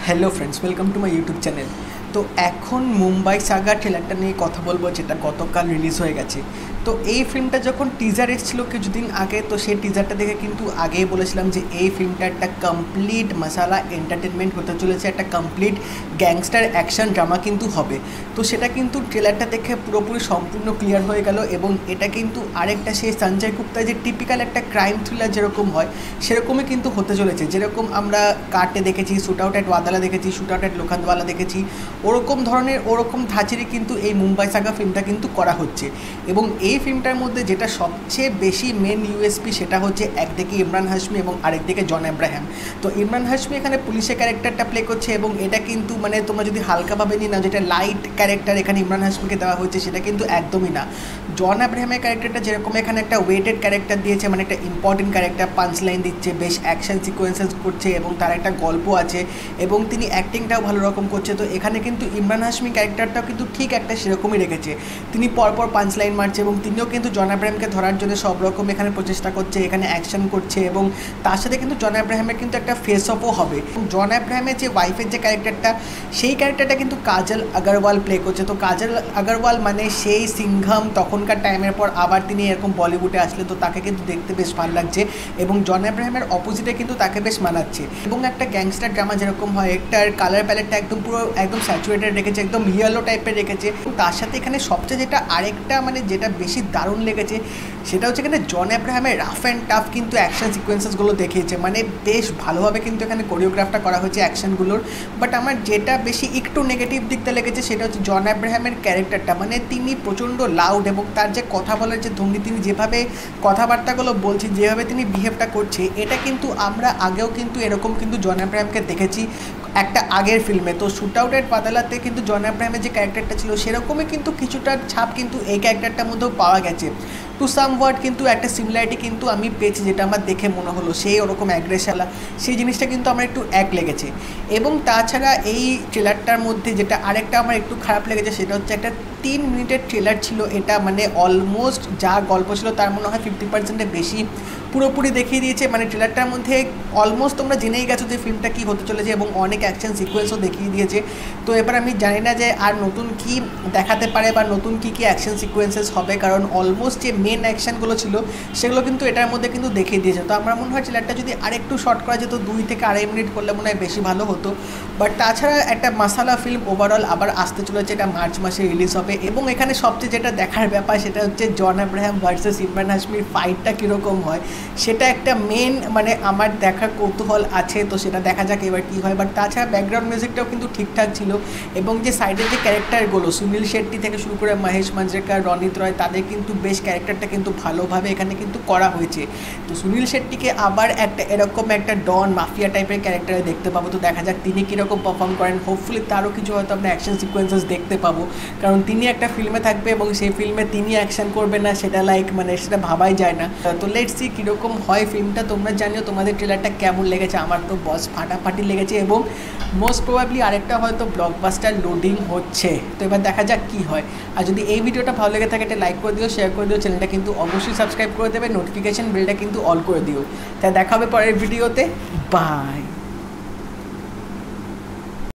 Hello friends, welcome to my YouTube channel. तो এখন Mumbai Saga ট্রেলারটা নিয়ে কথা বলবো, যেটা গতকাল রিলিজ হয়ে গেছে। তো এই ফিল্মটা যখন টিজার এসেছিলো কিছুদিন আগে, তো সেই টিজারটা দেখে কিন্তু আগেই বলেছিলাম যে এই ফিল্মটা একটা কমপ্লিট মশালা এন্টারটেনমেন্ট হতে চলেছে, একটা কমপ্লিট গ্যাংস্টার অ্যাকশন ড্রামা কিন্তু হবে। তো সেটা কিন্তু ট্রেলারটা দেখে পুরোপুরি সম্পূর্ণ ক্লিয়ার হয়ে গেল। এবং এটা কিন্তু আরেকটা সেই সঞ্জয় গুপ্তা যে টিপিক্যাল একটা ক্রাইম থ্রিলার যেরকম হয় সেরকমই কিন্তু হতে চলেছে। যেরকম আমরা কাটে দেখেছি, শ্যুট আউট অ্যাট ওয়াদালা দেখেছি, শ্যুট আউট অ্যাট লোখান্দওয়ালা দেখেছি, ওরকম ধরনের ওরকম ধাঁচেরই কিন্তু এই মুম্বাই সাগা ফিল্মটা কিন্তু করা হচ্ছে। এবং এই ফিল্মটার মধ্যে যেটা সবচেয়ে বেশি মেন ইউএসপি সেটা হচ্ছে একদিকে ইমরান হাশমি এবং আরেকদিকে জন আব্রাহাম। তো ইমরান হাশমি এখানে পুলিশের ক্যারেক্টারটা প্লে করছে এবং এটা কিন্তু মানে তোমরা যদি হালকাভাবে নিয়ে নাও, যেটা লাইট ক্যারেক্টার এখানে ইমরান হাশমিকে দেওয়া হয়েছে সেটা কিন্তু একদমই না। জন আব্রাহামের ক্যারেক্টারটা যেরকম এখানে একটা ওয়েটেড ক্যারেক্টার দিয়েছে, মানে একটা ইম্পর্টেন্ট ক্যারেক্টার, পাঞ্চ লাইন দিচ্ছে, বেশ অ্যাকশন সিকোয়েন্সেস করছে এবং তার একটা গল্প আছে এবং তিনি অ্যাক্টিংটাও ভালো রকম করছে। তো এখানে কিন্তু ইমরান হাশমি ক্যারেক্টারটাও কিন্তু ঠিক একটা সেরকমই রেখেছে। তিনি পরপর পাঞ্চ লাইন মারছে এবং তিনিও কিন্তু জন আব্রাহামকে ধরার জন্য সব রকম এখানে প্রচেষ্টা করছে, এখানে অ্যাকশন করছে। এবং তার সাথে কিন্তু জন আব্রাহামের কিন্তু একটা ফেস অফও হবে। জন আব্রাহামের যে ওয়াইফের যে ক্যারেক্টারটা, সেই ক্যারেক্টারটা কিন্তু কাজল আগরওয়াল প্লে করছে। তো কাজল আগরওয়াল মানে সেই সিংঘম তখনকার টাইমের পর আবার তিনি এরকম বলিউডে আসলে, তো তাকে কিন্তু দেখতে বেশ ভালো লাগছে এবং জন আব্রাহামের অপোজিটে কিন্তু তাকে বেশ মানাচ্ছে। এবং একটা গ্যাংস্টার ড্রামা যেরকম হয়, একটার কালার প্যালেটটা একদম পুরো একদম স্যাচুরেটেড রেখেছে, একদম ইয়েলো টাইপের রেখেছে। তার সাথে এখানে সবচেয়ে যেটা আরেকটা মানে যেটা বেশি দারুণ লেগেছে সেটা হচ্ছে এখানে জন আব্রাহামের রাফ অ্যান্ড টাফ কিন্তু অ্যাকশন সিকোয়েন্সেসগুলো দেখিয়েছে, মানে বেশ ভালোভাবে কিন্তু এখানে কোরিওগ্রাফটা করা হয়েছে অ্যাকশনগুলোর। বাট আমার যেটা বেশি একটু নেগেটিভ দিকটা লেগেছে সেটা হচ্ছে জন আব্রাহামের ক্যারেক্টারটা, মানে তিনি প্রচণ্ড লাউড এবং তার যে কথা বলার যে ভঙ্গি, তিনি যেভাবে কথাবার্তাগুলো বলছে, যেভাবে তিনি বিহেভটা করছে, এটা কিন্তু আমরা আগেও কিন্তু এরকম কিন্তু জন আব্রাহামকে দেখেছি একটা আগের ফিল্মে। তো শ্যুট আউট অ্যাট বাদালাতে কিন্তু জন আব্রাহামের যে ক্যারেক্টারটা ছিল সেরকমই কিন্তু কিছুটা ছাপ কিন্তু এই ক্যারেক্টারটার মধ্যেও পাওয়া গেছে। টু সাম ওয়ার্ড কিন্তু একটা সিমিলারিটি কিন্তু আমি পেয়েছি, যেটা আমার দেখে মনে হলো সেই ওরকম অ্যাগ্রেশালা, সেই জিনিসটা কিন্তু আমার একটু এক লেগেছে। এবং তাছাড়া এই ট্রেলারটার মধ্যে যেটা আরেকটা আমার একটু খারাপ লেগেছে সেটা হচ্ছে একটা 3 মিনিটের ট্রেলার ছিল এটা, মানে অলমোস্ট যা গল্প ছিল তার মনে হয় 50%-এর বেশি পুরোপুরি দেখিয়ে দিয়েছে। মানে ট্রেলারটার মধ্যে অলমোস্ট তোমরা জেনেই গেছো যে ফিল্মটা কী হতে চলেছে এবং অনেক অ্যাকশন সিকোয়েন্সও দেখিয়ে দিয়েছে। তো এবার আমি জানি না যে আর নতুন কি দেখাতে পারে বা নতুন কী কী অ্যাকশন সিকোয়েন্সেস হবে, কারণ অলমোস্ট যে মেন অ্যাকশনগুলো ছিল সেগুলো কিন্তু এটার মধ্যে কিন্তু দেখিয়ে দিয়েছে। তো আমার মনে হয় ট্রেলারটা যদি আরেকটু শর্ট করা যেত, 2 থেকে 2.5 মিনিট করলে মনে হয় বেশি ভালো হতো। বাট তাছাড়া একটা মশালা ফিল্ম ওভারঅল আবার আসতে চলেছে, এটা মার্চ মাসে রিলিজ হবে। এবং এখানে সবচেয়ে যেটা দেখার ব্যাপার সেটা হচ্ছে জন আব্রাহাম ভার্সেস ইমরান হাশমির ফাইটটা কীরকম হয়, সেটা একটা মেন মানে আমার দেখার কৌতূহল আছে। তো সেটা দেখা যাক এবার কী হয়। বাট তাছাড়া ব্যাকগ্রাউন্ড মিউজিকটাও কিন্তু ঠিকঠাক ছিল এবং যে সাইডের যে ক্যারেক্টারগুলো, সুনীল শেট্টি থেকে শুরু করে মহেশ মাঞ্জরেকর, রনিত রয়, তাদের কিন্তু বেশ ক্যারেক্টারটা কিন্তু ভালোভাবে এখানে কিন্তু করা হয়েছে। তো সুনীল শেট্টিকে আবার একটা এরকম একটা ডন মাফিয়া টাইপের ক্যারেক্টারে দেখতে পাবো। তো দেখা যাক তিনি কীরকম পারফর্ম করেন। হোপফুলি তারও কিছু হয়তো আমরা অ্যাকশন সিকোয়েন্সেস দেখতে পাবো, কারণ তিনি একটা ফিল্মে থাকবে এবং সেই ফিল্মে তিনি অ্যাকশন করবে না, সেটা মানে সেটা ভাবাই যায় না। তো লেটস সি কীরকম হয় ফিল্মটা। তোমরা জানিও তোমাদের ট্রেলারটা কেমন লেগেছে। আমার তো বস ফাটাফাটি লেগেছে এবং মোস্ট প্রবাবলি আরেকটা হয়তো ব্লকবাস্টার লোডিং হচ্ছে। তো এবার দেখা যাক কী হয়। আর যদি এই ভিডিওটা ভালো লেগে থাকে একটা লাইক করে দিও, শেয়ার করে দিও, চ্যানেলটা কিন্তু অবশ্যই সাবস্ক্রাইব করে দেবে, নোটিফিকেশন বেলটা কিন্তু অল করে দিও। তাই দেখা হবে পরের ভিডিওতে। বাই।